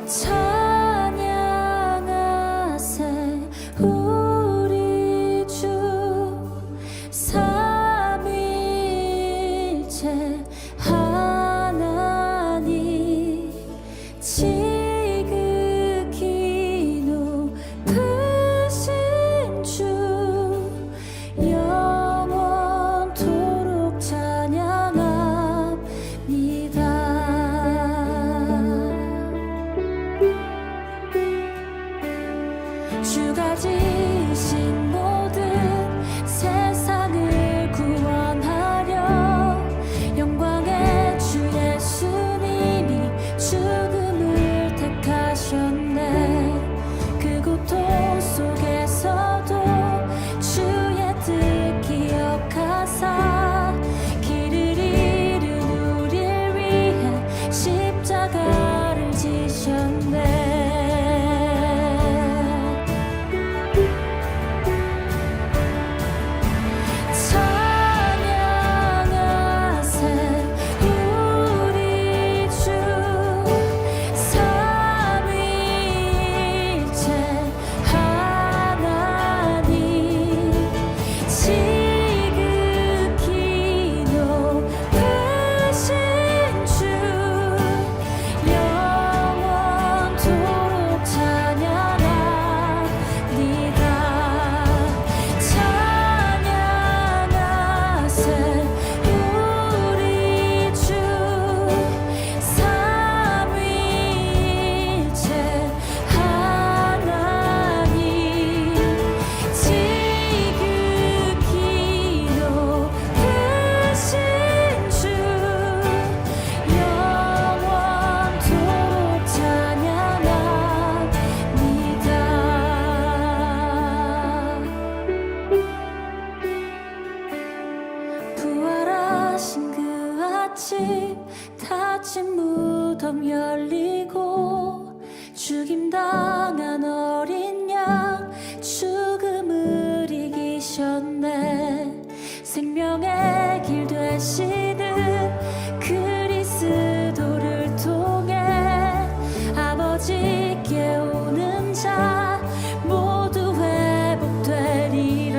찬양하세 우리 주 삼위일체 하나님 지극히 높으신 주 영원토록 찬양합니다. 주가 지으신 모든 세상을 구원하려 영광의 주 예수님이 죽음을 택하셨네. 그 고통 속에서도 주의 뜻 기억하사 길을 잃은 우릴 위해 십자가를 지셨네. 부활하신 그 아침 닫힌 무덤 열리고 죽임당한 어린 양 죽음을 이기셨네. 생명의 길 되시는 그리스도를 통해 아버지께 오는 자 모두 회복되리라.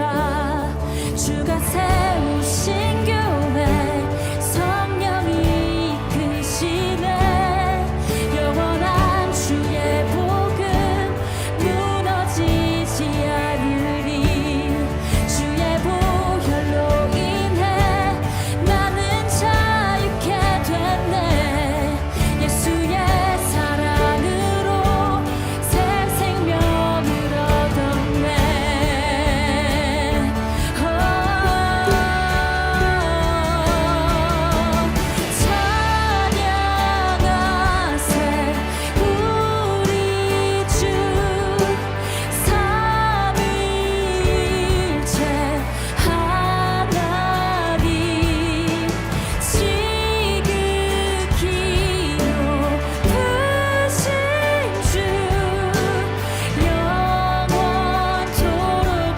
주가 세우신 교회 성령이 이끄시네. 영원한 주의 복음 무너지지 않으리. 주의 보혈로 인해 나는 자유케 됐네. 예수의 사랑으로 새 생명을 얻었네. 찬양하세 우리 주 삼위일체 하나님 지극히 높으신 주 영원토록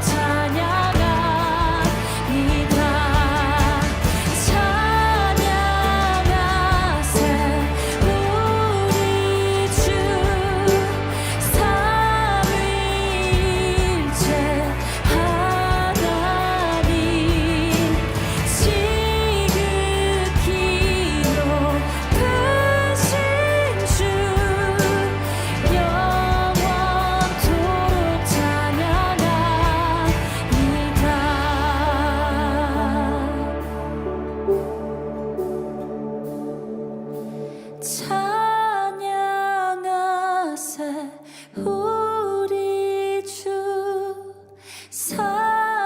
찬양합니다. 찬양하세 우리 주 삼위일체 하나님 지극히 높으신 주 영원토록 찬양합니다. 찬양하세 우리 주 삼위일체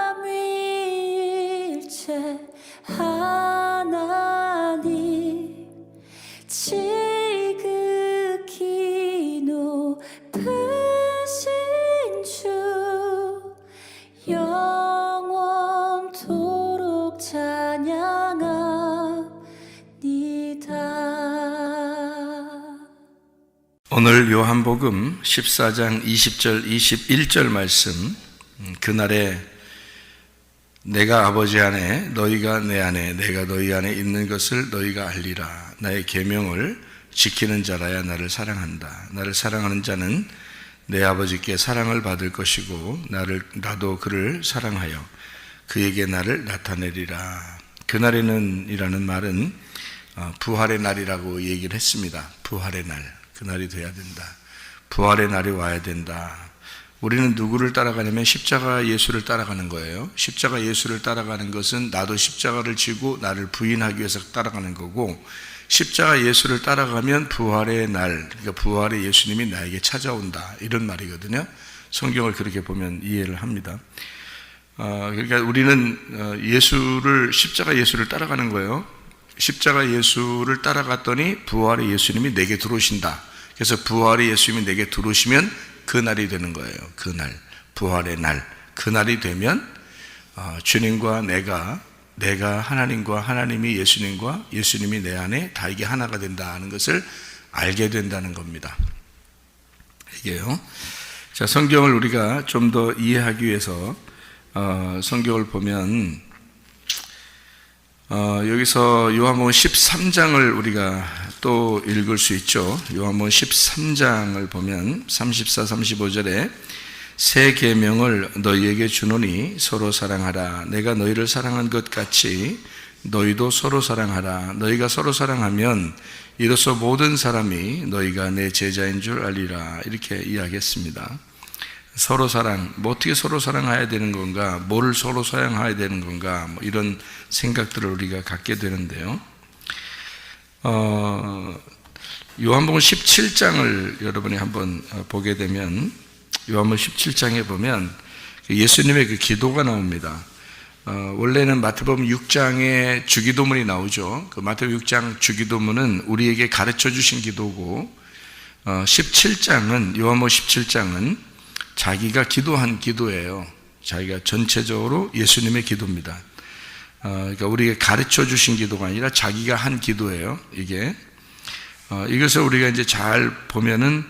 하나님 지극히 높으신 주 영원토록 찬양합니다. 오늘 요한복음 14장 20절 21절 말씀, 그날에 내가 아버지 안에 너희가 내 안에 내가 너희 안에 있는 것을 너희가 알리라. 나의 계명을 지키는 자라야 나를 사랑한다. 나를 사랑하는 자는 내 아버지께 사랑을 받을 것이고 나도 그를 사랑하여 그에게 나를 나타내리라. 그날에는 이라는 말은 부활의 날이라고 얘기를 했습니다. 부활의 날, 그날이 돼야 된다. 부활의 날이 와야 된다. 우리는 누구를 따라가냐면 십자가 예수를 따라가는 거예요. 십자가 예수를 따라가는 것은 나도 십자가를 지고 나를 부인하기 위해서 따라가는 거고, 십자가 예수를 따라가면 부활의 날, 그러니까 부활의 예수님이 나에게 찾아온다, 이런 말이거든요. 성경을 그렇게 보면 이해를 합니다. 그러니까 우리는 십자가 예수를 따라가는 거예요. 십자가 예수를 따라갔더니 부활의 예수님이 내게 들어오신다. 그래서 부활의 예수님이 내게 들어오시면 그 날이 되는 거예요. 그날, 부활의 날, 그 날이 되면 주님과 내가 하나님과 하나님이 예수님과 예수님이 내 안에 다 이게 하나가 된다는 것을 알게 된다는 겁니다. 이게요. 자, 성경을 우리가 좀 더 이해하기 위해서 성경을 보면 여기서 요한복음 13장을 우리가 또 읽을 수 있죠. 요한복음 13장을 보면 34, 35절에 새 계명을 너희에게 주노니 서로 사랑하라. 내가 너희를 사랑한 것 같이 너희도 서로 사랑하라. 너희가 서로 사랑하면 이로써 모든 사람이 너희가 내 제자인 줄 알리라. 이렇게 이야기했습니다. 서로 사랑, 어떻게 서로 사랑해야 되는 건가, 뭐를 서로 사랑해야 되는 건가, 이런 생각들을 우리가 갖게 되는데요. 요한복음 17장을 여러분이 한번 보게 되면, 요한복음 17장에 보면 예수님의 그 기도가 나옵니다. 원래는 마태복음 6장에 주기도문이 나오죠. 그 마태복음 6장 주기도문은 우리에게 가르쳐 주신 기도고, 17장은, 요한복음 17장은 자기가 기도한 기도예요. 자기가 전체적으로 예수님의 기도입니다. 그러니까 우리에게 가르쳐 주신 기도가 아니라 자기가 한 기도예요. 이것을 우리가 이제 잘 보면은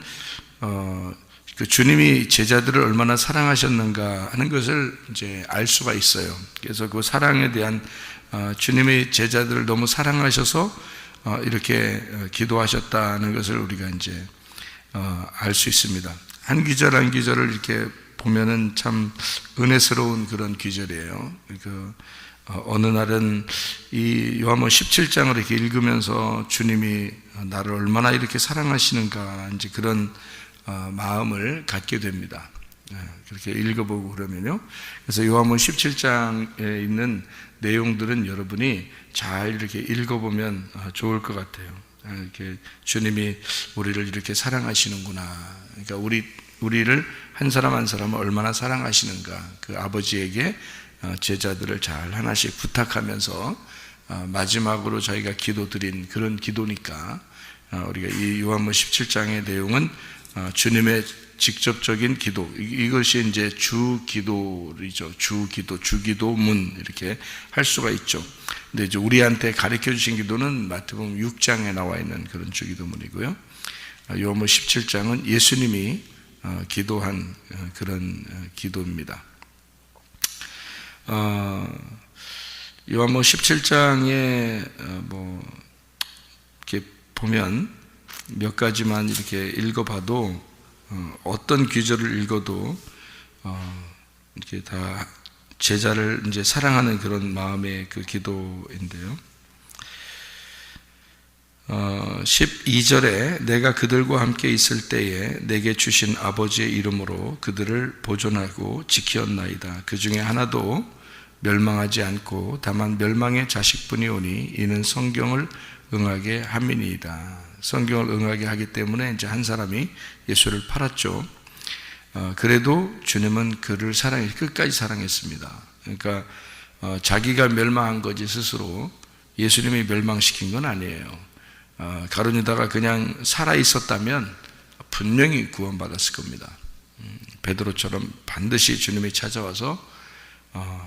그 주님이 제자들을 얼마나 사랑하셨는가 하는 것을 이제 알 수가 있어요. 그래서 그 사랑에 대한 주님의 제자들을 너무 사랑하셔서 이렇게 기도하셨다는 것을 우리가 이제 알 수 있습니다. 한 귀절 한 귀절을 이렇게 보면은 참 은혜스러운 그런 귀절이에요. 어느 날은 이 요한복음 17장을 이렇게 읽으면서 주님이 나를 얼마나 이렇게 사랑하시는가 이제 그런 마음을 갖게 됩니다. 그렇게 읽어보고 그러면요. 그래서 요한복음 17장에 있는 내용들은 여러분이 잘 이렇게 읽어보면 좋을 것 같아요. 이렇게 주님이 우리를 이렇게 사랑하시는구나. 그러니까 우리를 한 사람 한 사람을 얼마나 사랑하시는가. 그 아버지에게 제자들을 잘 하나씩 부탁하면서 마지막으로 자기가 기도드린 그런 기도니까 우리가 이 요한복음 17장의 내용은 주님의 직접적인 기도, 이것이 이제 주기도이죠. 주기도문 이렇게 할 수가 있죠. 근데 이제 우리한테 가르쳐 주신 기도는 마태복음 6장에 나와 있는 그런 주기도문이고요. 요한복음 17장은 예수님이 기도한 그런 기도입니다. 요한복음 17장에 이렇게 보면 몇 가지만 이렇게 읽어봐도 어떤 귀절을 읽어도 이렇게 다 제자를 이제 사랑하는 그런 마음의 그 기도인데요. 12절에 내가 그들과 함께 있을 때에 내게 주신 아버지의 이름으로 그들을 보존하고 지키었나이다. 그 중에 하나도 멸망하지 않고 다만 멸망의 자식뿐이 오니 이는 성경을 응하게 함이니이다. 성경을 응하게 하기 때문에 이제 한 사람이 예수를 팔았죠. 그래도 주님은 그를 끝까지 사랑했습니다. 그러니까 자기가 멸망한 거지 스스로 예수님이 멸망시킨 건 아니에요. 가룟 유다가 그냥 살아 있었다면 분명히 구원받았을 겁니다. 베드로처럼 반드시 주님이 찾아와서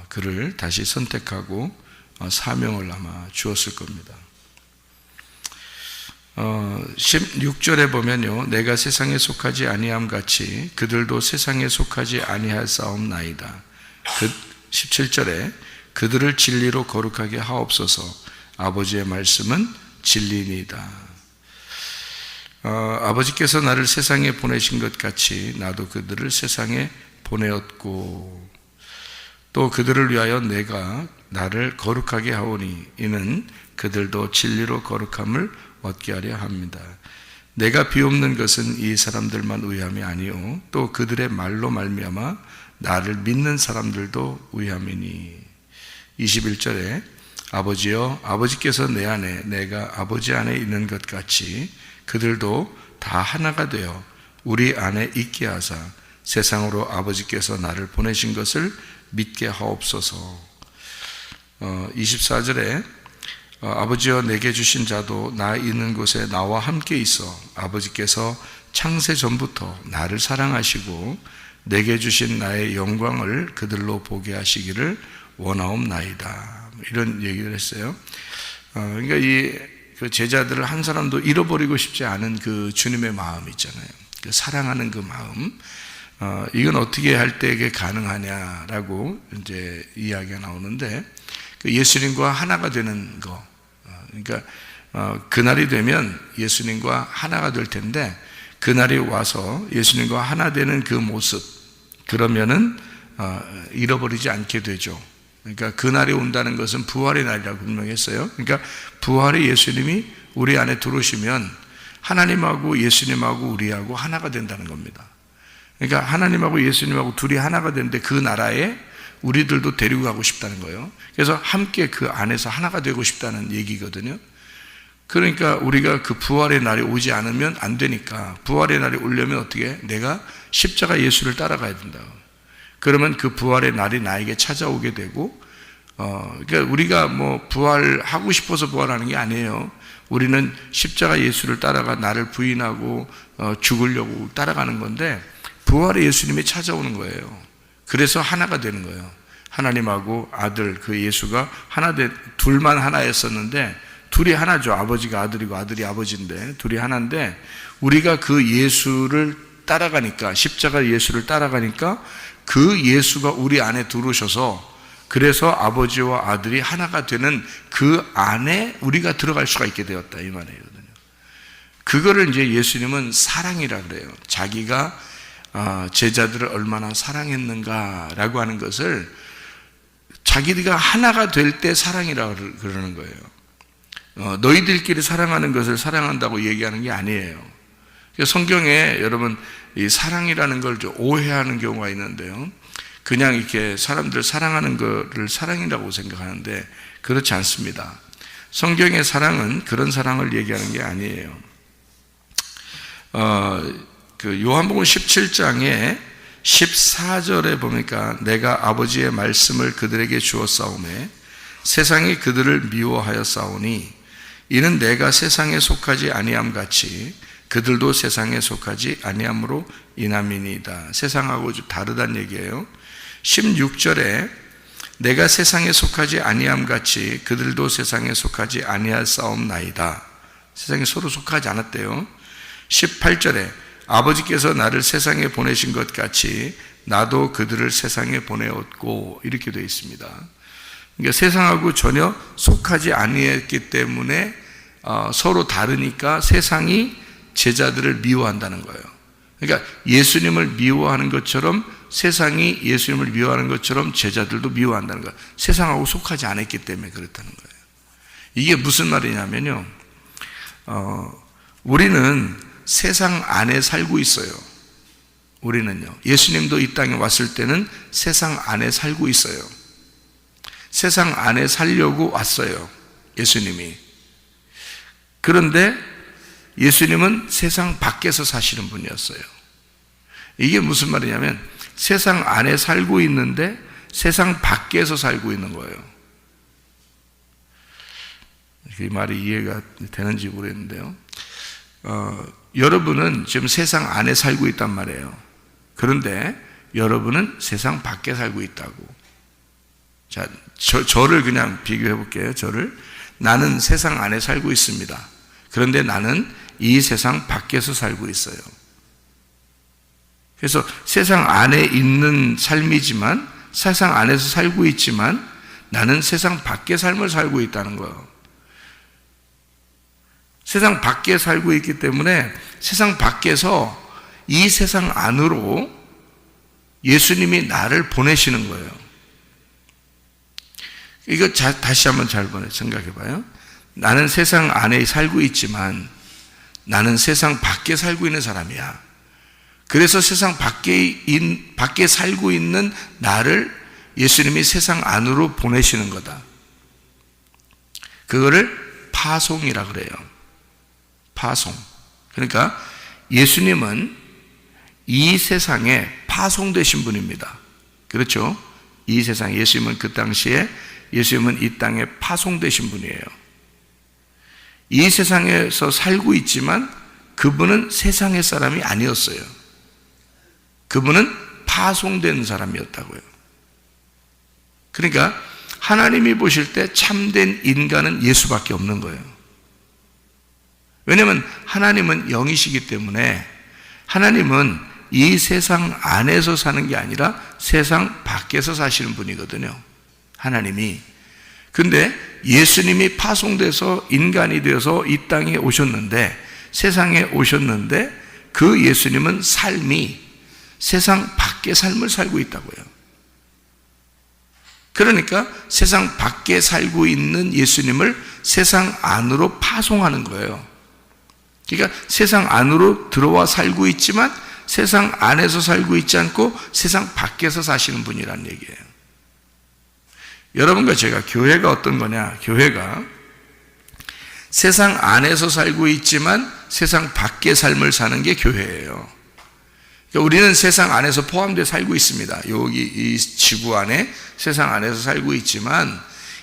그를 다시 선택하고 사명을 아마 주었을 겁니다. 16절에 보면요, 내가 세상에 속하지 아니함 같이 그들도 세상에 속하지 아니할 싸움나이다. 17절에 그들을 진리로 거룩하게 하옵소서. 아버지의 말씀은 진리니이다. 아버지께서 나를 세상에 보내신 것 같이 나도 그들을 세상에 보내었고 또 그들을 위하여 내가 나를 거룩하게 하오니 이는 그들도 진리로 거룩함을 얻게 하려 합니다. 내가 비옵는 것은 이 사람들만 위함이 아니요 또 그들의 말로 말미암아 나를 믿는 사람들도 위함이니. 21절에 아버지여 아버지께서 내 안에 내가 아버지 안에 있는 것 같이 그들도 다 하나가 되어 우리 안에 있게 하사 세상으로 아버지께서 나를 보내신 것을 믿게 하옵소서. 24절에 아버지여 내게 주신 자도 나 있는 곳에 나와 함께 있어 아버지께서 창세 전부터 나를 사랑하시고 내게 주신 나의 영광을 그들로 보게 하시기를 원하옵나이다. 이런 얘기를 했어요. 그러니까 그 제자들을 한 사람도 잃어버리고 싶지 않은 그 주님의 마음 있잖아요. 그 사랑하는 그 마음. 이건 어떻게 할 때 이게 가능하냐라고 이제 이야기가 나오는데, 그 예수님과 하나가 되는 거. 그러니까 그날이 되면 예수님과 하나가 될 텐데, 그날이 와서 예수님과 하나 되는 그 모습, 그러면은 잃어버리지 않게 되죠. 그러니까 그날이 온다는 것은 부활의 날이라고 분명히 했어요. 그러니까 부활의 예수님이 우리 안에 들어오시면 하나님하고 예수님하고 우리하고 하나가 된다는 겁니다. 그러니까 하나님하고 예수님하고 둘이 하나가 되는데 그 나라에 우리들도 데리고 가고 싶다는 거예요. 그래서 함께 그 안에서 하나가 되고 싶다는 얘기거든요. 그러니까 우리가 그 부활의 날이 오지 않으면 안 되니까, 부활의 날이 오려면 어떻게 해? 내가 십자가 예수를 따라가야 된다. 그러면 그 부활의 날이 나에게 찾아오게 되고, 그러니까 우리가 뭐 부활하고 싶어서 부활하는 게 아니에요. 우리는 십자가 예수를 따라가 나를 부인하고 죽으려고 따라가는 건데, 부활의 예수님이 찾아오는 거예요. 그래서 하나가 되는 거예요. 하나님하고 아들, 그 예수가 둘만 하나였었는데 둘이 하나죠. 아버지가 아들이고 아들이 아버지인데 둘이 하나인데, 우리가 그 예수를 따라가니까, 십자가 예수를 따라가니까 그 예수가 우리 안에 들어오셔서, 그래서 아버지와 아들이 하나가 되는 그 안에 우리가 들어갈 수가 있게 되었다, 이 말이거든요. 그거를 이제 예수님은 사랑이라 그래요. 자기가 제자들을 얼마나 사랑했는가라고 하는 것을 자기가 하나가 될 때 사랑이라고 그러는 거예요. 너희들끼리 사랑하는 것을 사랑한다고 얘기하는 게 아니에요. 성경에 여러분 이 사랑이라는 걸 좀 오해하는 경우가 있는데요. 그냥 이렇게 사람들 사랑하는 것을 사랑이라고 생각하는데 그렇지 않습니다. 성경의 사랑은 그런 사랑을 얘기하는 게 아니에요. 그 요한복음 17장에 14절에 보니까 내가 아버지의 말씀을 그들에게 주었사오매 세상이 그들을 미워하여 싸우니 이는 내가 세상에 속하지 아니함 같이 그들도 세상에 속하지 아니함으로 인함이니이다. 세상하고 좀 다르다는 얘기예요. 16절에 내가 세상에 속하지 아니함 같이 그들도 세상에 속하지 아니하사옵나이다. 세상에 서로 속하지 않았대요. 18절에 아버지께서 나를 세상에 보내신 것 같이 나도 그들을 세상에 보내었고, 이렇게 되어 있습니다. 그러니까 세상하고 전혀 속하지 아니했기 때문에 서로 다르니까 세상이 제자들을 미워한다는 거예요. 그러니까 예수님을 미워하는 것처럼 세상이 예수님을 미워하는 것처럼 제자들도 미워한다는 거예요. 세상하고 속하지 않았기 때문에 그렇다는 거예요. 이게 무슨 말이냐면요, 우리는 세상 안에 살고 있어요. 우리는요, 예수님도 이 땅에 왔을 때는 세상 안에 살고 있어요. 세상 안에 살려고 왔어요, 예수님이. 그런데 예수님은 세상 밖에서 사시는 분이었어요. 이게 무슨 말이냐면 세상 안에 살고 있는데 세상 밖에서 살고 있는 거예요. 이 말이 이해가 되는지 모르겠는데요. 여러분은 지금 세상 안에 살고 있단 말이에요. 그런데 여러분은 세상 밖에 살고 있다고. 자, 저를 그냥 비교해 볼게요. 나는 세상 안에 살고 있습니다. 그런데 나는 이 세상 밖에서 살고 있어요. 그래서 세상 안에 있는 삶이지만, 세상 안에서 살고 있지만 나는 세상 밖의 삶을 살고 있다는 거예요. 세상 밖에 살고 있기 때문에 세상 밖에서 이 세상 안으로 예수님이 나를 보내시는 거예요. 이거 다시 한번 잘 생각해 봐요. 나는 세상 안에 살고 있지만 나는 세상 밖에 살고 있는 사람이야. 그래서 세상 밖에 살고 있는 나를 예수님이 세상 안으로 보내시는 거다. 그거를 파송이라 그래요. 파송. 그러니까 예수님은 이 세상에 파송되신 분입니다. 그렇죠? 이 세상, 예수님은 그 당시에 예수님은 이 땅에 파송되신 분이에요. 이 세상에서 살고 있지만 그분은 세상의 사람이 아니었어요. 그분은 파송된 사람이었다고요. 그러니까 하나님이 보실 때 참된 인간은 예수밖에 없는 거예요. 왜냐하면 하나님은 영이시기 때문에 하나님은 이 세상 안에서 사는 게 아니라 세상 밖에서 사시는 분이거든요. 하나님이. 근데 예수님이 파송돼서 인간이 되어서 이 땅에 오셨는데, 세상에 오셨는데 그 예수님은 삶이 세상 밖의 삶을 살고 있다고요. 그러니까 세상 밖에 살고 있는 예수님을 세상 안으로 파송하는 거예요. 그러니까 세상 안으로 들어와 살고 있지만 세상 안에서 살고 있지 않고 세상 밖에서 사시는 분이라는 얘기예요. 여러분과 제가, 교회가 어떤 거냐? 교회가 세상 안에서 살고 있지만 세상 밖의 삶을 사는 게 교회예요. 그러니까 우리는 세상 안에서 포함되어 살고 있습니다. 여기 이 지구 안에 세상 안에서 살고 있지만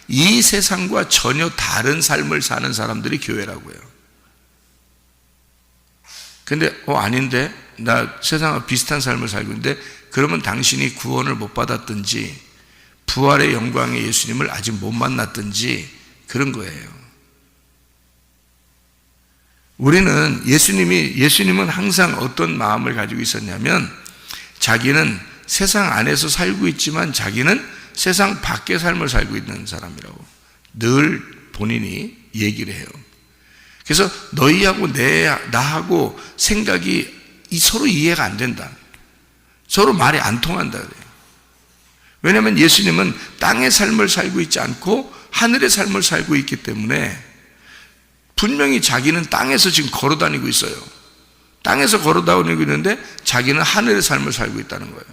이 세상과 전혀 다른 삶을 사는 사람들이 교회라고요. 근데 아닌데 나 세상과 비슷한 삶을 살고 있는데, 그러면 당신이 구원을 못 받았든지 부활의 영광의 예수님을 아직 못 만났든지 그런 거예요. 우리는 예수님은 항상 어떤 마음을 가지고 있었냐면, 자기는 세상 안에서 살고 있지만 자기는 세상 밖의 삶을 살고 있는 사람이라고 늘 본인이 얘기를 해요. 그래서 너희하고 나하고 생각이 서로 이해가 안 된다. 서로 말이 안 통한다 그래요. 왜냐하면 예수님은 땅의 삶을 살고 있지 않고 하늘의 삶을 살고 있기 때문에 분명히 자기는 땅에서 지금 걸어 다니고 있어요. 땅에서 걸어 다니고 있는데 자기는 하늘의 삶을 살고 있다는 거예요.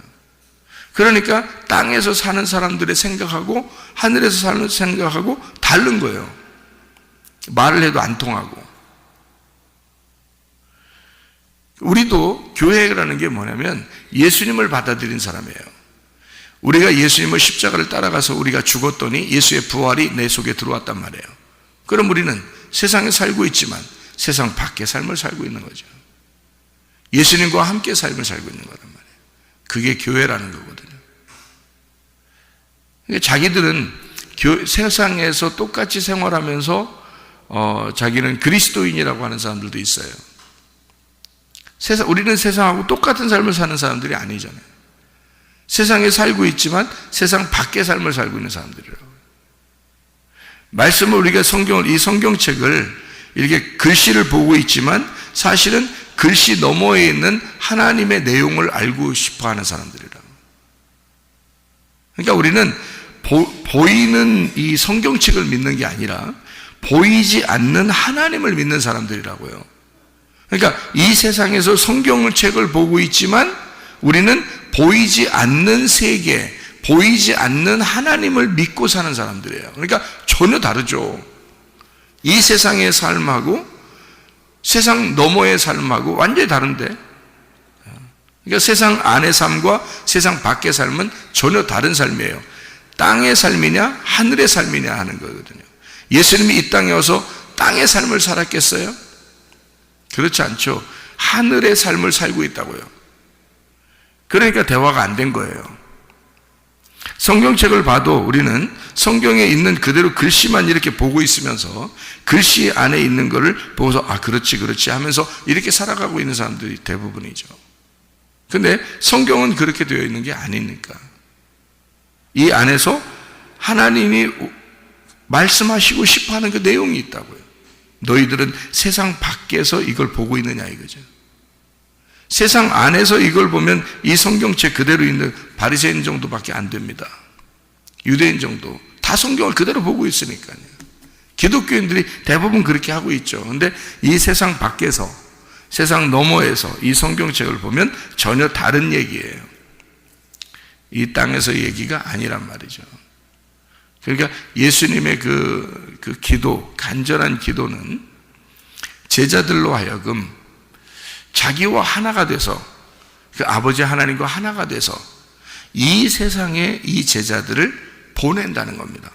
그러니까 땅에서 사는 사람들의 생각하고 하늘에서 사는 생각하고 다른 거예요. 말을 해도 안 통하고. 우리도 교회라는 게 뭐냐면 예수님을 받아들인 사람이에요. 우리가 예수님의 십자가를 따라가서 우리가 죽었더니 예수의 부활이 내 속에 들어왔단 말이에요. 그럼 우리는 세상에 살고 있지만 세상 밖의 삶을 살고 있는 거죠. 예수님과 함께 삶을 살고 있는 거란 말이에요. 그게 교회라는 거거든요. 그러니까 자기들은 세상에서 똑같이 생활하면서 자기는 그리스도인이라고 하는 사람들도 있어요. 우리는 세상하고 똑같은 삶을 사는 사람들이 아니잖아요. 세상에 살고 있지만 세상 밖의 삶을 살고 있는 사람들이라고. 말씀을 우리가 이 성경책을 이렇게 글씨를 보고 있지만 사실은 글씨 너머에 있는 하나님의 내용을 알고 싶어 하는 사람들이라고. 그러니까 우리는 보이는 이 성경책을 믿는 게 아니라 보이지 않는 하나님을 믿는 사람들이라고요. 그러니까 이 세상에서 성경책을 보고 있지만 우리는 보이지 않는 세계, 보이지 않는 하나님을 믿고 사는 사람들이에요. 그러니까 전혀 다르죠. 이 세상의 삶하고 세상 너머의 삶하고 완전히 다른데, 그러니까 세상 안의 삶과 세상 밖의 삶은 전혀 다른 삶이에요. 땅의 삶이냐 하늘의 삶이냐 하는 거거든요. 예수님이 이 땅에 와서 땅의 삶을 살았겠어요? 그렇지 않죠. 하늘의 삶을 살고 있다고요. 그러니까 대화가 안 된 거예요. 성경책을 봐도 우리는 성경에 있는 그대로 글씨만 이렇게 보고 있으면서 글씨 안에 있는 거를 보고서 그렇지 하면서 이렇게 살아가고 있는 사람들이 대부분이죠. 근데 성경은 그렇게 되어 있는 게 아니니까. 이 안에서 하나님이 말씀하시고 싶어 하는 그 내용이 있다고요. 너희들은 세상 밖에서 이걸 보고 있느냐 이거죠. 세상 안에서 이걸 보면 이 성경책 그대로 있는 바리새인 정도밖에 안 됩니다. 유대인 정도. 다 성경을 그대로 보고 있으니까요. 기독교인들이 대부분 그렇게 하고 있죠. 근데 이 세상 밖에서, 세상 너머에서 이 성경책을 보면 전혀 다른 얘기예요. 이 땅에서 얘기가 아니란 말이죠. 그러니까 예수님의 그 기도, 간절한 기도는 제자들로 하여금 자기와 하나가 돼서, 그 아버지 하나님과 하나가 돼서 이 세상에 이 제자들을 보낸다는 겁니다.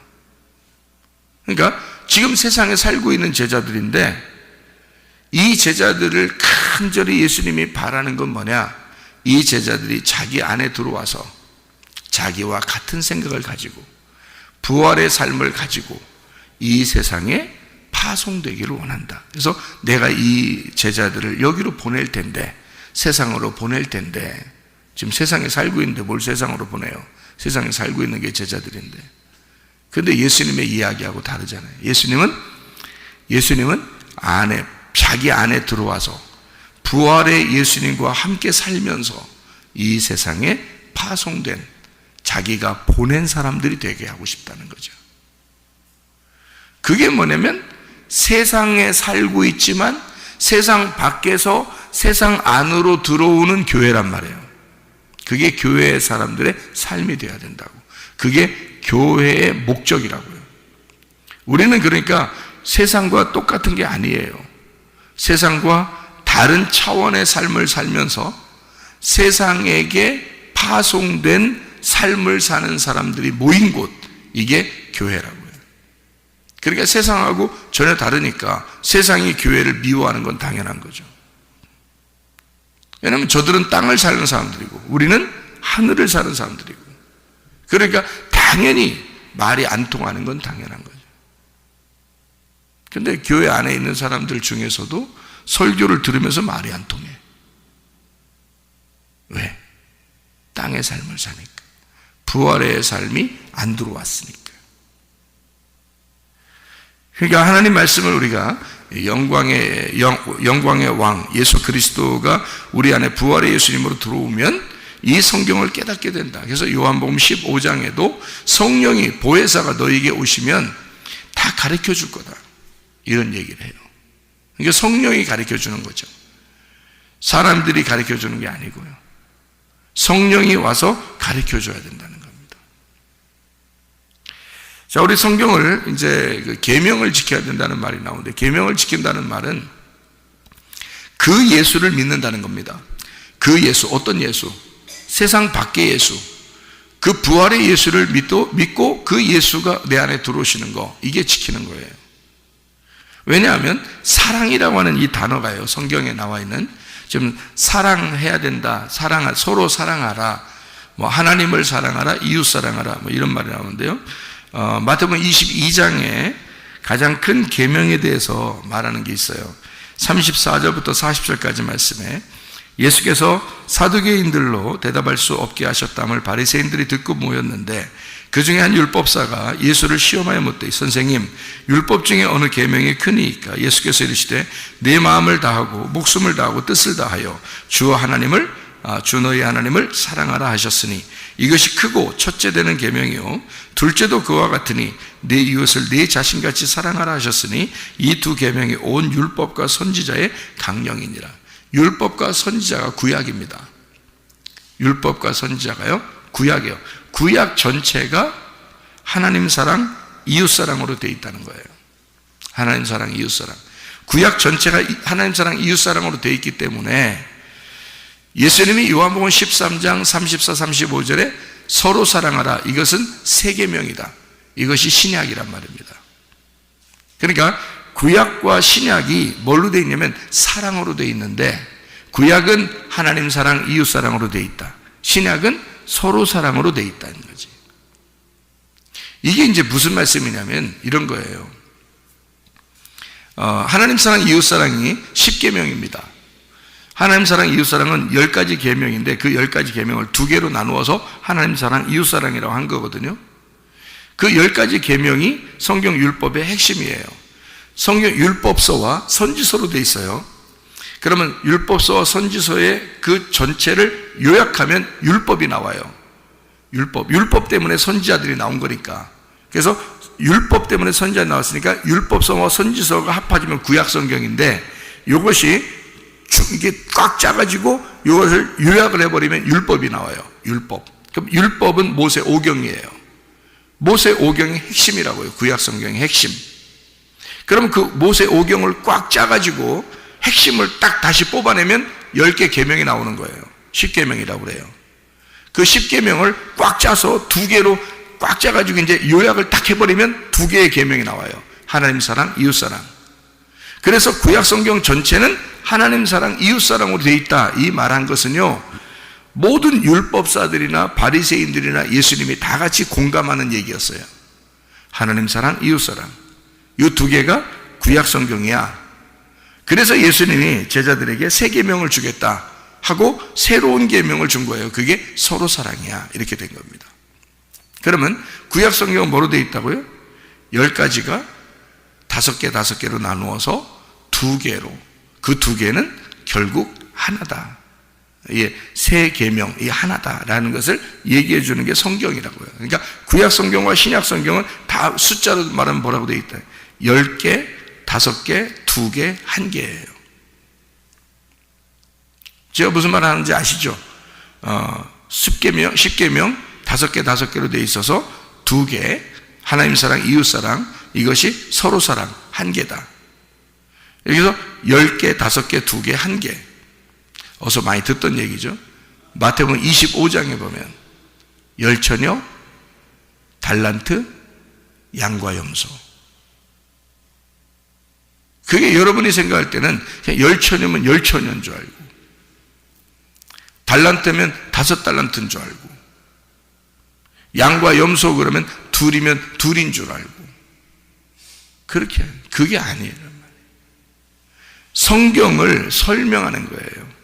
그러니까 지금 세상에 살고 있는 제자들인데, 이 제자들을 간절히 예수님이 바라는 건 뭐냐? 이 제자들이 자기 안에 들어와서 자기와 같은 생각을 가지고 부활의 삶을 가지고 이 세상에 파송되기를 원한다. 그래서 내가 이 제자들을 여기로 보낼 텐데, 세상으로 보낼 텐데, 지금 세상에 살고 있는데 뭘 세상으로 보내요? 세상에 살고 있는 게 제자들인데. 그런데 예수님의 이야기하고 다르잖아요. 예수님은 자기 안에 들어와서 부활의 예수님과 함께 살면서 이 세상에 파송된, 자기가 보낸 사람들이 되게 하고 싶다는 거죠. 그게 뭐냐면 세상에 살고 있지만 세상 밖에서 세상 안으로 들어오는 교회란 말이에요. 그게 교회의 사람들의 삶이 되어야 된다고. 그게 교회의 목적이라고요. 우리는 그러니까 세상과 똑같은 게 아니에요. 세상과 다른 차원의 삶을 살면서 세상에게 파송된 삶을 사는 사람들이 모인 곳, 이게 교회라고요. 그러니까 세상하고 전혀 다르니까 세상이 교회를 미워하는 건 당연한 거죠. 왜냐하면 저들은 땅을 사는 사람들이고 우리는 하늘을 사는 사람들이고, 그러니까 당연히 말이 안 통하는 건 당연한 거죠. 근데 교회 안에 있는 사람들 중에서도 설교를 들으면서 말이 안 통해. 왜? 땅의 삶을 사니까. 부활의 삶이 안 들어왔으니까. 그러니까 하나님 말씀을 우리가 영광의 왕 예수 그리스도가 우리 안에 부활의 예수님으로 들어오면 이 성경을 깨닫게 된다. 그래서 요한복음 15장에도 성령이 보혜사가 너에게 오시면 다 가르쳐 줄 거다, 이런 얘기를 해요. 그러니까 성령이 가르쳐 주는 거죠. 사람들이 가르쳐 주는 게 아니고요. 성령이 와서 가르쳐 줘야 된다는 겁니다. 자, 우리 성경을 이제 계명을 지켜야 된다는 말이 나오는데, 계명을 지킨다는 말은 그 예수를 믿는다는 겁니다. 그 예수, 어떤 예수? 세상 밖의 예수, 그 부활의 예수를 믿고 그 예수가 내 안에 들어오시는 거, 이게 지키는 거예요. 왜냐하면 사랑이라고 하는 이 단어가요, 성경에 나와 있는, 지금 사랑해야 된다, 서로 사랑하라, 뭐 하나님을 사랑하라, 이웃 사랑하라, 뭐 이런 말이 나오는데요. 마태복음 22장에 가장 큰 계명에 대해서 말하는 게 있어요. 34절부터 40절까지 말씀에 예수께서 사두개인들로 대답할 수 없게 하셨다함을 바리새인들이 듣고 모였는데, 그 중에 한 율법사가 예수를 시험하여 묻되, 선생님, 율법 중에 어느 계명이 크니이까? 예수께서 이르시되, 내 마음을 다하고 목숨을 다하고 뜻을 다하여 주 너희 하나님을 사랑하라 하셨으니 이것이 크고 첫째 되는 계명이요 둘째도 그와 같으니 내 이웃을 내 자신같이 사랑하라 하셨으니 이 두 계명이 온 율법과 선지자의 강령이니라. 율법과 선지자가 구약입니다. 율법과 선지자가요 구약이에요. 구약 전체가 하나님 사랑, 이웃 사랑으로 되어 있다는 거예요. 하나님 사랑, 이웃 사랑. 구약 전체가 하나님 사랑, 이웃 사랑으로 되어 있기 때문에 예수님이 요한복음 13장 34, 35절에 서로 사랑하라, 이것은 세 계명이다, 이것이 신약이란 말입니다. 그러니까 구약과 신약이 뭘로 되어 있냐면 사랑으로 되어 있는데, 구약은 하나님 사랑, 이웃 사랑으로 되어 있다. 신약은 서로 사랑으로 되어 있다는 거지. 이게 이제 무슨 말씀이냐면 이런 거예요. 하나님 사랑, 이웃 사랑이 10계명입니다. 하나님 사랑, 이웃 사랑은 10가지 계명인데 그 10가지 계명을 2개로 나누어서 하나님 사랑, 이웃 사랑이라고 한 거거든요. 그 10가지 계명이 성경 율법의 핵심이에요. 성경 율법서와 선지서로 돼 있어요. 그러면 율법서와 선지서의 그 전체를 요약하면 율법이 나와요. 율법 때문에 선지자들이 나온 거니까. 그래서 율법 때문에 선지자 나왔으니까 율법서와 선지서가 합하지면 구약성경인데, 이것이 이게 꽉 짜가지고 이것을 요약을 해버리면 율법이 나와요. 율법. 그럼 율법은 모세 오경이에요. 모세 오경의 핵심이라고요. 구약성경의 핵심. 그럼 그 모세 오경을 꽉 짜가지고 핵심을 딱 다시 뽑아내면 10개 계명이 나오는 거예요. 10계명이라고 그래요. 그 10계명을 꽉 짜서 2개로 꽉 짜가지고 이제 요약을 딱 해버리면 2개의 계명이 나와요. 하나님 사랑, 이웃 사랑. 그래서 구약성경 전체는 하나님 사랑, 이웃 사랑으로 되어 있다. 이 말한 것은요, 모든 율법사들이나 바리새인들이나 예수님이 다 같이 공감하는 얘기였어요. 하나님 사랑, 이웃 사랑. 이 2개가 구약성경이야. 그래서 예수님이 제자들에게 새 계명을 주겠다 하고 새로운 계명을 준 거예요. 그게 서로 사랑이야. 이렇게 된 겁니다. 그러면 구약성경은 뭐로 되어 있다고요? 10가지가 5개로 나누어서 2개로, 그 2개는 결국 하나다. 새 계명, 이 하나다라는 것을 얘기해 주는 게 성경이라고요. 그러니까 구약성경과 신약성경은 다 숫자로 말하면 뭐라고 되어 있다? 10개, 5개, 2개, 1개예요. 제가 무슨 말 하는지 아시죠? 10계명, 5개로 되어 있어서 2개, 하나님 사랑, 이웃 사랑, 이것이 서로 사랑, 1개다. 여기서 10개, 5개, 2개, 1개. 어서 많이 듣던 얘기죠. 마태복음 25장에 보면 열처녀, 달란트, 양과 염소. 그게 여러분이 생각할 때는 그냥 열처녀면 열처녀인 줄 알고, 달란트면 5달란트인 줄 알고, 양과 염소 그러면 둘이면 둘인 줄 알고, 그렇게 그게 아니에요. 성경을 설명하는 거예요.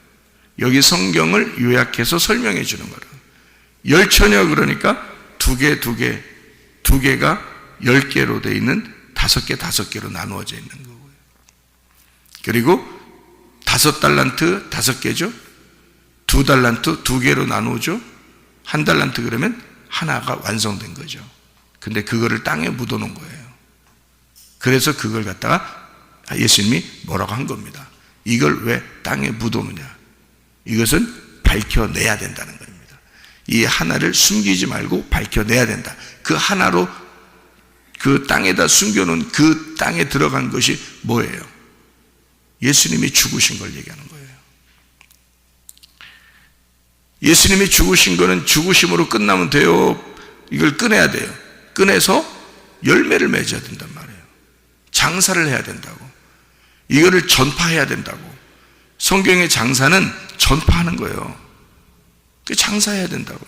여기 성경을 요약해서 설명해 주는 거예요. 열처녀 그러니까 2개가 10개로 되어 있는 5개로 나누어져 있는 거고요. 그리고 5달란트 5개죠. 2달란트 2개로 나누죠. 1달란트 그러면 하나가 완성된 거죠. 근데 그거를 땅에 묻어 놓은 거예요. 그래서 그걸 갖다가 예수님이 뭐라고 한 겁니다. 이걸 왜 땅에 묻어 놓냐? 이것은 밝혀내야 된다는 겁니다. 이 하나를 숨기지 말고 밝혀내야 된다. 그 하나로 그 땅에다 숨겨놓은 그 땅에 들어간 것이 뭐예요? 예수님이 죽으신 걸 얘기하는 거예요. 예수님이 죽으신 거는 죽으심으로 끝나면 돼요? 이걸 꺼내야 돼요. 꺼내서 열매를 맺어야 된단 말이에요. 장사를 해야 된다고. 이거를 전파해야 된다고. 성경의 장사는 전파하는 거예요. 그 장사해야 된다고.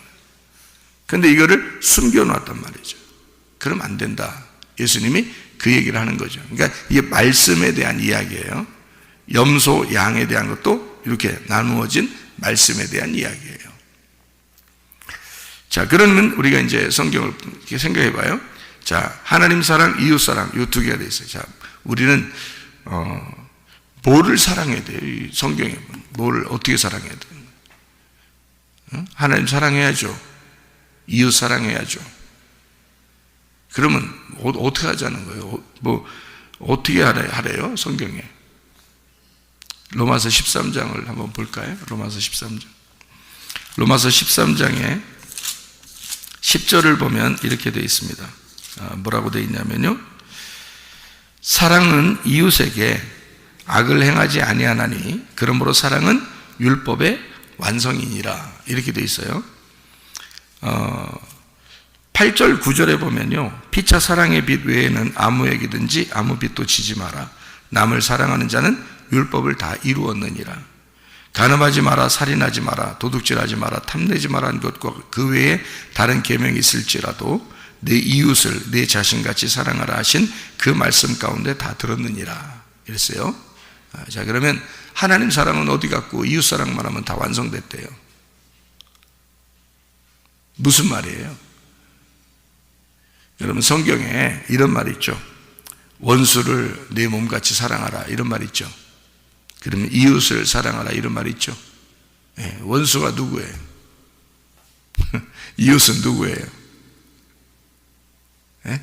그런데 이거를 숨겨놨단 말이죠. 그러면 안 된다. 예수님이 그 얘기를 하는 거죠. 그러니까 이게 말씀에 대한 이야기예요. 염소, 양에 대한 것도 이렇게 나누어진 말씀에 대한 이야기예요. 자, 그러면 우리가 이제 성경을 이렇게 생각해 봐요. 자, 하나님 사랑, 이웃 사랑, 이 2개가 되어 있어요. 자, 우리는 뭐를 사랑해야 돼요? 이 성경에 뭘 어떻게 사랑해야 돼요? 하나님 사랑해야죠. 이웃 사랑해야죠. 그러면 어떻게 하자는 거예요? 뭐 어떻게 하래요? 성경에 로마서 13장을 한번 볼까요? 로마서 13장. 로마서 13장에 10절을 보면 이렇게 되어 있습니다. 뭐라고 되어 있냐면요, 사랑은 이웃에게 악을 행하지 아니하나니 그러므로 사랑은 율법의 완성이니라. 이렇게 되어 있어요. 8절 9절에 보면요, 피차 사랑의 빛 외에는 아무에게든지 아무 빛도 지지 마라. 남을 사랑하는 자는 율법을 다 이루었느니라. 간음하지 마라, 살인하지 마라, 도둑질하지 마라, 탐내지 마라는 것과 그 외에 다른 계명이 있을지라도 내 이웃을 내 자신같이 사랑하라 하신 그 말씀 가운데 다 들었느니라. 이랬어요. 자, 그러면 하나님 사랑은 어디 갔고 이웃 사랑만 하면 다 완성됐대요. 무슨 말이에요? 여러분, 성경에 이런 말이 있죠. 원수를 내 몸같이 사랑하라, 이런 말이 있죠. 그러면 이웃을 사랑하라 이런 말이 있죠. 예, 원수가 누구예요? 이웃은 누구예요? 예?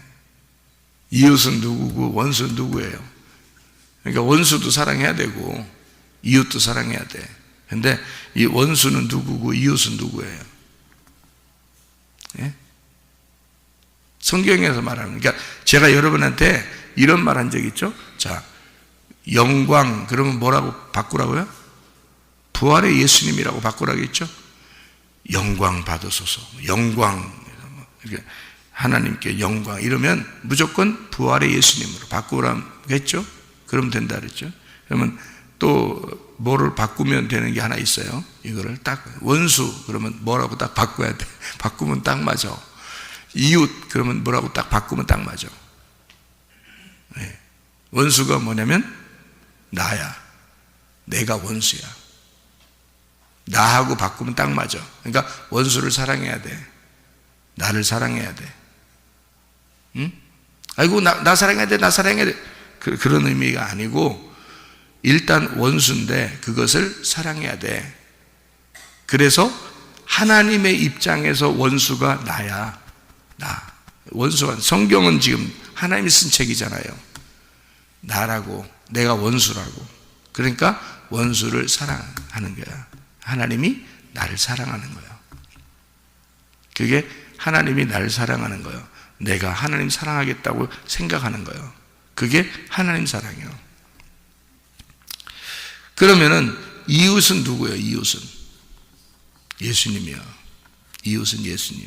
이웃은 누구고 원수는 누구예요? 그러니까 원수도 사랑해야 되고 이웃도 사랑해야 돼. 근데 이 원수는 누구고 이웃은 누구예요? 예? 성경에서 말하는, 그러니까 제가 여러분한테 이런 말 한 적 있죠? 자, 영광, 그러면 뭐라고 바꾸라고요? 부활의 예수님이라고 바꾸라고 했죠? 영광 받으소서. 영광. 이렇게 하나님께 영광. 이러면 무조건 부활의 예수님으로 바꾸라고 했죠? 그러면 된다 그랬죠? 그러면 또 뭐를 바꾸면 되는 게 하나 있어요. 이거를 딱, 원수, 그러면 뭐라고 딱 바꿔야 돼. 바꾸면 딱 맞아. 이웃, 그러면 뭐라고 딱 바꾸면 딱 맞아. 네. 원수가 뭐냐면 나야. 내가 원수야. 나하고 바꾸면 딱 맞아. 그러니까 원수를 사랑해야 돼. 나를 사랑해야 돼. 응? 아이고, 나 사랑해야 돼. 나 사랑해야 돼. 그런 의미가 아니고, 일단 원수인데 그것을 사랑해야 돼. 그래서 하나님의 입장에서 원수가 나야. 나. 원수가, 성경은 지금 하나님이 쓴 책이잖아요. 나라고, 내가 원수라고. 그러니까 원수를 사랑하는 거야. 하나님이 나를 사랑하는 거야. 그게 하나님이 나를 사랑하는 거예요. 내가 하나님 사랑하겠다고 생각하는 거예요. 그게 하나님 사랑이에요. 그러면은 이웃은 누구예요? 이웃은 예수님이요. 이웃은 예수님.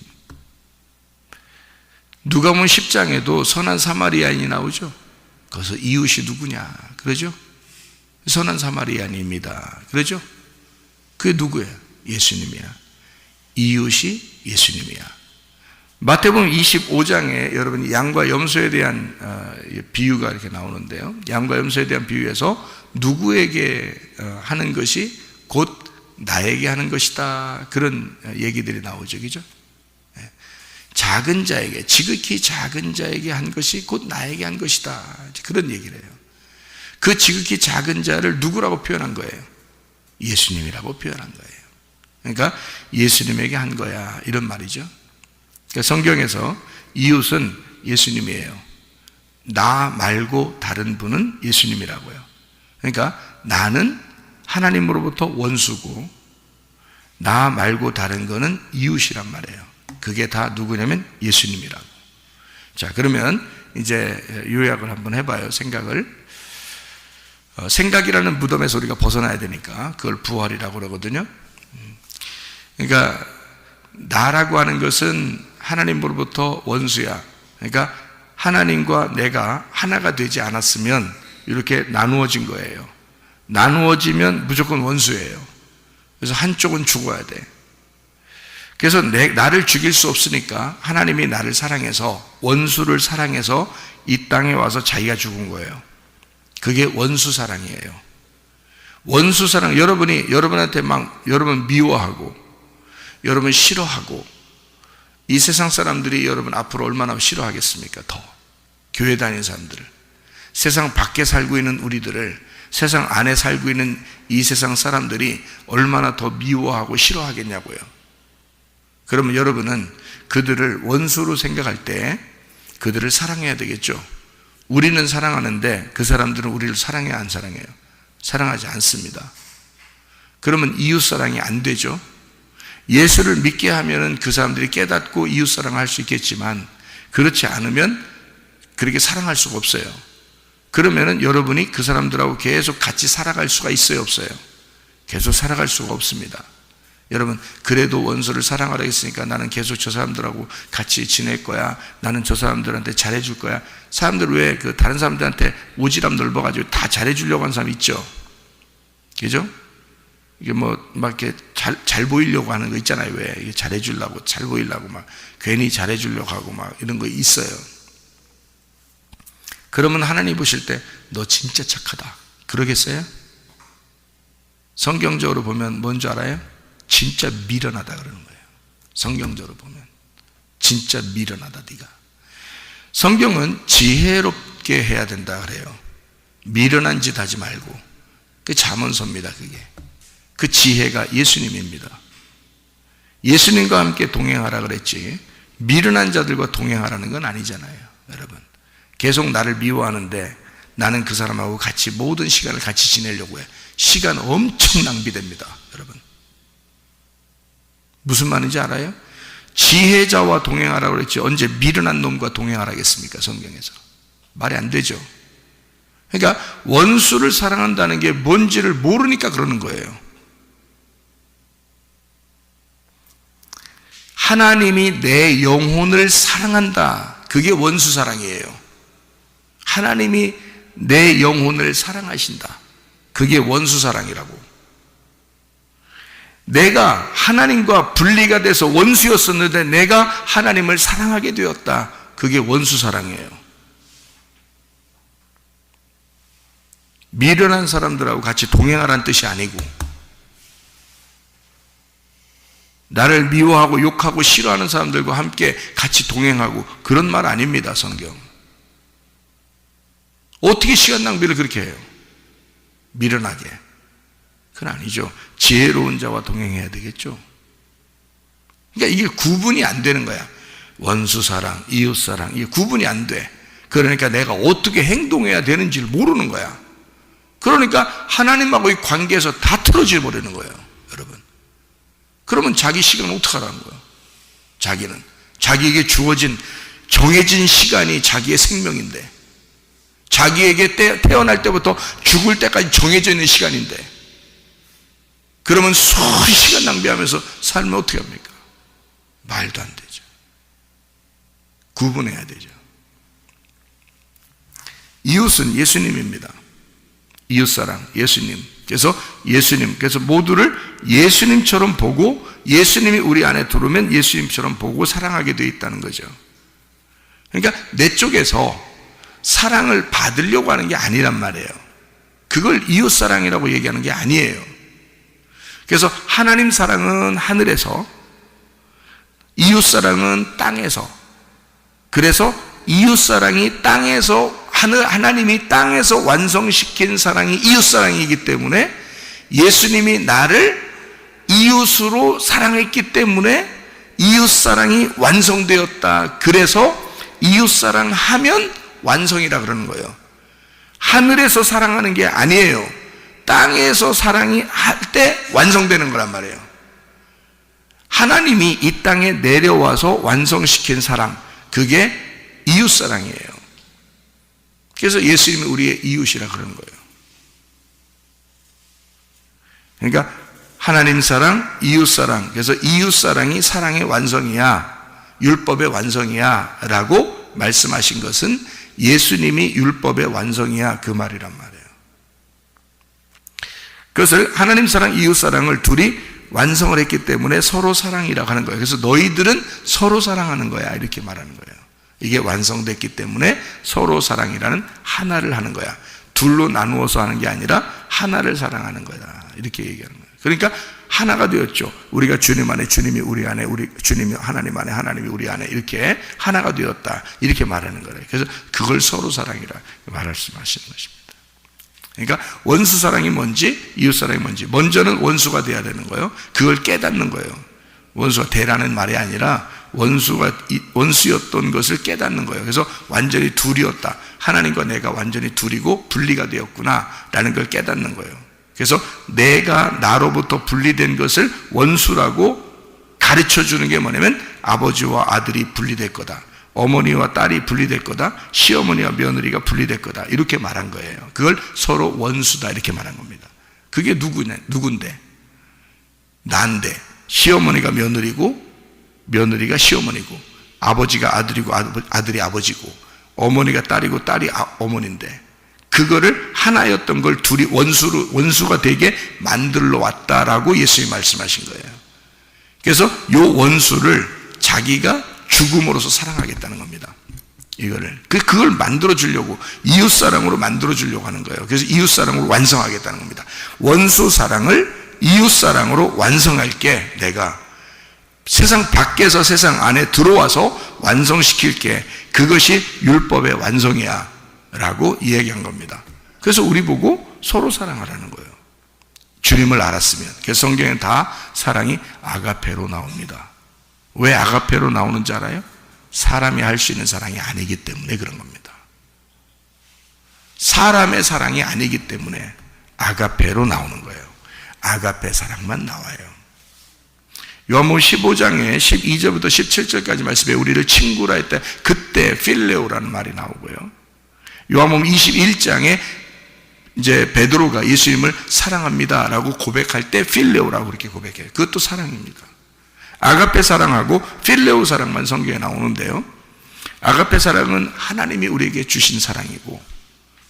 누가복음 10장에도 선한 사마리아인이 나오죠. 거기서 이웃이 누구냐 그러죠? 선한 사마리아인입니다. 그러죠? 그게 누구예요? 예수님이야. 이웃이 예수님이야. 마태복음 25장에 여러분 양과 염소에 대한 비유가 이렇게 나오는데요. 양과 염소에 대한 비유에서 누구에게 하는 것이 곧 나에게 하는 것이다. 그런 얘기들이 나오죠. 그죠? 작은 자에게, 지극히 작은 자에게 한 것이 곧 나에게 한 것이다. 그런 얘기를 해요. 그 지극히 작은 자를 누구라고 표현한 거예요? 예수님이라고 표현한 거예요. 그러니까 예수님에게 한 거야. 이런 말이죠. 그러니까 성경에서 이웃은 예수님이에요. 나 말고 다른 분은 예수님이라고요. 그러니까 나는 하나님으로부터 원수고 나 말고 다른 거는 이웃이란 말이에요. 그게 다 누구냐면 예수님이라고. 자, 그러면 이제 요약을 한번 해봐요. 생각을. 생각이라는 무덤에서 우리가 벗어나야 되니까 그걸 부활이라고 그러거든요. 그러니까 나라고 하는 것은 하나님으로부터 원수야. 그러니까 하나님과 내가 하나가 되지 않았으면 이렇게 나누어진 거예요. 나누어지면 무조건 원수예요. 그래서 한쪽은 죽어야 돼. 그래서 나를 죽일 수 없으니까 하나님이 나를 사랑해서, 원수를 사랑해서 이 땅에 와서 자기가 죽은 거예요. 그게 원수 사랑이에요. 원수 사랑, 여러분한테 여러분 미워하고 여러분 싫어하고 이 세상 사람들이 여러분 앞으로 얼마나 싫어하겠습니까? 더 교회 다니는 사람들을, 세상 밖에 살고 있는 우리들을, 세상 안에 살고 있는 이 세상 사람들이 얼마나 더 미워하고 싫어하겠냐고요. 그러면 여러분은 그들을 원수로 생각할 때 그들을 사랑해야 되겠죠. 우리는 사랑하는데 그 사람들은 우리를 사랑해요, 안 사랑해요? 사랑하지 않습니다. 그러면 이웃사랑이 안 되죠. 예수를 믿게 하면은 그 사람들이 깨닫고 이웃사랑을 할 수 있겠지만 그렇지 않으면 그렇게 사랑할 수가 없어요. 그러면은 여러분이 그 사람들하고 계속 같이 살아갈 수가 있어요, 없어요? 계속 살아갈 수가 없습니다. 여러분, 그래도 원수를 사랑하라 했으니까 나는 계속 저 사람들하고 같이 지낼 거야. 나는 저 사람들한테 잘해줄 거야. 사람들 왜 다른 사람들한테 오지랖 넓어가지고 다 잘해주려고 하는 사람 있죠? 그죠? 이게 막 이렇게 잘 보이려고 하는 거 있잖아요. 왜? 이게 잘해주려고, 잘 보이려고 막 괜히 잘해주려고 하고 막 이런 거 있어요. 그러면 하나님 보실 때 너 진짜 착하다. 그러겠어요? 성경적으로 보면 뭔지 알아요? 진짜 미련하다 그러는 거예요. 성경적으로 보면 진짜 미련하다 네가. 성경은 지혜롭게 해야 된다 그래요. 미련한 짓 하지 말고 그 잠언서입니다. 그게 그 지혜가 예수님입니다. 예수님과 함께 동행하라 그랬지 미련한 자들과 동행하라는 건 아니잖아요. 여러분 계속 나를 미워하는데 나는 그 사람하고 같이 모든 시간을 같이 지내려고 해. 시간 엄청 낭비됩니다. 여러분 무슨 말인지 알아요? 지혜자와 동행하라고 그랬지 언제 미련한 놈과 동행하라겠습니까? 성경에서 말이 안 되죠. 그러니까 원수를 사랑한다는 게 뭔지를 모르니까 그러는 거예요. 하나님이 내 영혼을 사랑한다. 그게 원수 사랑이에요. 하나님이 내 영혼을 사랑하신다. 그게 원수 사랑이라고. 내가 하나님과 분리가 돼서 원수였었는데 내가 하나님을 사랑하게 되었다. 그게 원수 사랑이에요. 미련한 사람들하고 같이 동행하라는 뜻이 아니고 나를 미워하고 욕하고 싫어하는 사람들과 함께 같이 동행하고 그런 말 아닙니다. 성경. 어떻게 시간 낭비를 그렇게 해요? 미련하게. 그건 아니죠. 지혜로운 자와 동행해야 되겠죠. 그러니까 이게 구분이 안 되는 거야. 원수사랑, 이웃사랑 이게 구분이 안 돼. 그러니까 내가 어떻게 행동해야 되는지를 모르는 거야. 그러니까 하나님하고의 관계에서 다 틀어져 버리는 거예요. 여러분 그러면 자기 시간은 어떡하라는 거예요? 자기는 자기에게 주어진 정해진 시간이 자기의 생명인데 자기에게 태어날 때부터 죽을 때까지 정해져 있는 시간인데 그러면 수많은 시간 낭비하면서 살면 어떻게 합니까? 말도 안 되죠. 구분해야 되죠. 이웃은 예수님입니다. 이웃사랑, 예수님. 그래서 모두를 예수님처럼 보고 예수님이 우리 안에 들어오면 예수님처럼 보고 사랑하게 되어 있다는 거죠. 그러니까 내 쪽에서 사랑을 받으려고 하는 게 아니란 말이에요. 그걸 이웃사랑이라고 얘기하는 게 아니에요. 그래서 하나님 사랑은 하늘에서 이웃사랑은 땅에서 그래서 이웃사랑이 땅에서 하나님이 땅에서 완성시킨 사랑이 이웃사랑이기 때문에 예수님이 나를 이웃으로 사랑했기 때문에 이웃사랑이 완성되었다. 그래서 이웃사랑하면 완성이라 그러는 거예요. 하늘에서 사랑하는 게 아니에요. 땅에서 사랑이 할 때 완성되는 거란 말이에요. 하나님이 이 땅에 내려와서 완성시킨 사랑 그게 이웃사랑이에요. 그래서 예수님이 우리의 이웃이라 그러는 거예요. 그러니까 하나님 사랑, 이웃 사랑. 그래서 이웃 사랑이 사랑의 완성이야. 율법의 완성이야 라고 말씀하신 것은 예수님이 율법의 완성이야 그 말이란 말이에요. 그것을 하나님 사랑, 이웃 사랑을 둘이 완성을 했기 때문에 서로 사랑이라고 하는 거예요. 그래서 너희들은 서로 사랑하는 거야 이렇게 말하는 거예요. 이게 완성됐기 때문에 서로 사랑이라는 하나를 하는 거야. 둘로 나누어서 하는 게 아니라 하나를 사랑하는 거야 이렇게 얘기하는 거예요. 그러니까 하나가 되었죠. 우리가 주님 안에, 주님이 우리 안에, 주님이 하나님 안에, 하나님이 우리 안에 이렇게 하나가 되었다 이렇게 말하는 거예요. 그래서 그걸 서로 사랑이라 말씀하시는 것입니다. 그러니까 원수 사랑이 뭔지 이웃 사랑이 뭔지 먼저는 원수가 돼야 되는 거예요. 그걸 깨닫는 거예요. 원수가 되라는 말이 아니라 원수였던 것을 깨닫는 거예요. 그래서 완전히 둘이었다. 하나님과 내가 완전히 둘이고 분리가 되었구나 라는 걸 깨닫는 거예요. 그래서 내가 나로부터 분리된 것을 원수라고 가르쳐 주는 게 뭐냐면 아버지와 아들이 분리될 거다. 어머니와 딸이 분리될 거다. 시어머니와 며느리가 분리될 거다. 이렇게 말한 거예요. 그걸 서로 원수다 이렇게 말한 겁니다. 그게 누군데? 난데 시어머니가 며느리고 며느리가 시어머니고 아버지가 아들이고 아들이 아버지고 어머니가 딸이고 딸이 어머니인데 그거를 하나였던 걸 둘이 원수가 되게 만들러 왔다라고 예수님이 말씀하신 거예요. 그래서 요 원수를 자기가 죽음으로써 사랑하겠다는 겁니다. 그걸 만들어 주려고 이웃 사랑으로 만들어 주려고 하는 거예요. 그래서 이웃 사랑으로 완성하겠다는 겁니다. 원수 사랑을 이웃 사랑으로 완성할게. 내가 세상 밖에서 세상 안에 들어와서 완성시킬게. 그것이 율법의 완성이야 라고 이야기한 겁니다. 그래서 우리 보고 서로 사랑하라는 거예요. 주님을 알았으면. 그래서 성경에 다 사랑이 아가페로 나옵니다. 왜 아가페로 나오는지 알아요? 사람이 할 수 있는 사랑이 아니기 때문에 그런 겁니다. 사람의 사랑이 아니기 때문에 아가페로 나오는 거예요. 아가페 사랑만 나와요. 요한복음 15장에 12절부터 17절까지 말씀에 우리를 친구라 했다. 그때 필레오라는 말이 나오고요. 요한복음 21장에 이제 베드로가 예수님을 사랑합니다라고 고백할 때 필레오라고 그렇게 고백해요. 그것도 사랑입니다. 아가페 사랑하고 필레오 사랑만 성경에 나오는데요. 아가페 사랑은 하나님이 우리에게 주신 사랑이고,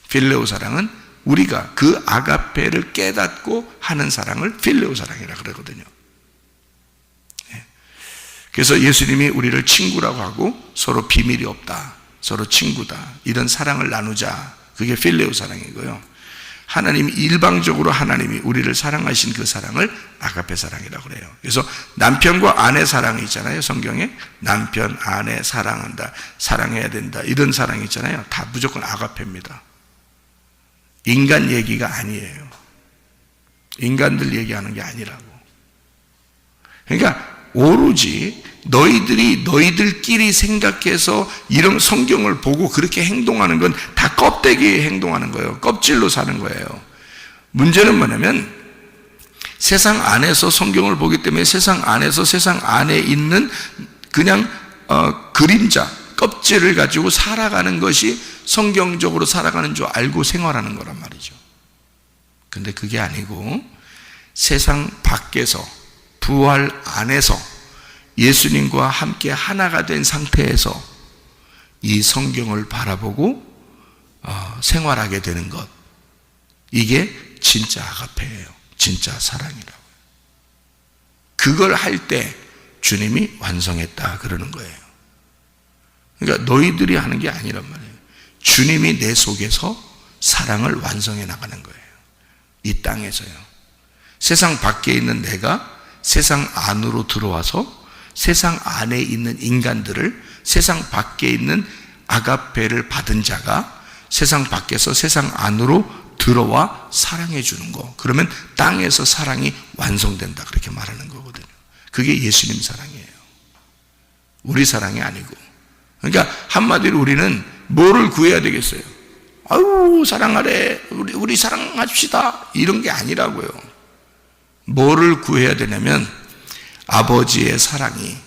필레오 사랑은 우리가 그 아가페를 깨닫고 하는 사랑을 필레오 사랑이라 그러거든요. 그래서 예수님이 우리를 친구라고 하고 서로 비밀이 없다, 서로 친구다, 이런 사랑을 나누자, 그게 필레오 사랑이고요. 하나님이 일방적으로 하나님이 우리를 사랑하신 그 사랑을 아가페 사랑이라고 그래요. 그래서 남편과 아내 사랑이 있잖아요. 성경에 남편, 아내 사랑한다, 사랑해야 된다, 이런 사랑이 있잖아요. 다 무조건 아가페입니다. 인간 얘기가 아니에요. 인간들 얘기하는 게 아니라고. 그러니까 오로지 너희들이 너희들끼리 생각해서 이런 성경을 보고 그렇게 행동하는 건 다 껍데기에 행동하는 거예요. 껍질로 사는 거예요. 문제는 뭐냐면 세상 안에서 성경을 보기 때문에 세상 안에서 세상 안에 있는 그냥 그림자, 껍질을 가지고 살아가는 것이 성경적으로 살아가는 줄 알고 생활하는 거란 말이죠. 근데 그게 아니고 세상 밖에서 부활 안에서 예수님과 함께 하나가 된 상태에서 이 성경을 바라보고 생활하게 되는 것, 이게 진짜 아가페예요. 진짜 사랑이라고요. 그걸 할 때 주님이 완성했다 그러는 거예요. 그러니까 너희들이 하는 게 아니란 말이에요. 주님이 내 속에서 사랑을 완성해 나가는 거예요. 이 땅에서요. 세상 밖에 있는 내가 세상 안으로 들어와서 세상 안에 있는 인간들을 세상 밖에 있는 아가페를 받은 자가 세상 밖에서 세상 안으로 들어와 사랑해 주는 거. 그러면 땅에서 사랑이 완성된다 그렇게 말하는 거거든요. 그게 예수님 사랑이에요. 우리 사랑이 아니고. 그러니까 한마디로 우리는 뭐를 구해야 되겠어요? 아유 사랑하래, 우리 사랑합시다, 이런 게 아니라고요. 뭐를 구해야 되냐면 아버지의 사랑이,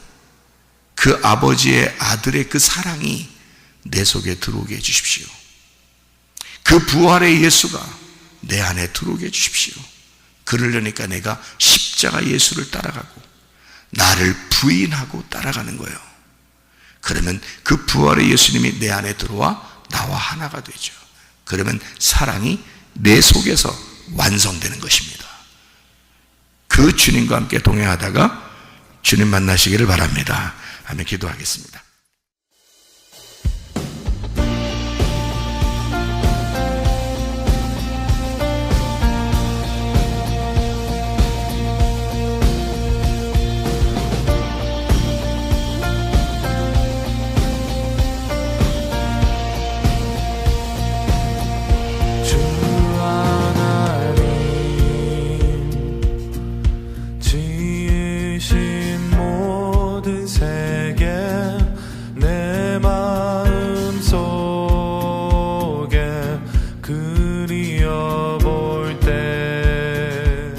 그 아버지의 아들의 그 사랑이 내 속에 들어오게 해주십시오. 그 부활의 예수가 내 안에 들어오게 해주십시오. 그러려니까 내가 십자가 예수를 따라가고 나를 부인하고 따라가는 거예요. 그러면 그 부활의 예수님이 내 안에 들어와 나와 하나가 되죠. 그러면 사랑이 내 속에서 완성되는 것입니다. 그 주님과 함께 동행하다가 주님 만나시기를 바랍니다. 아멘. 기도하겠습니다. 그리워볼 때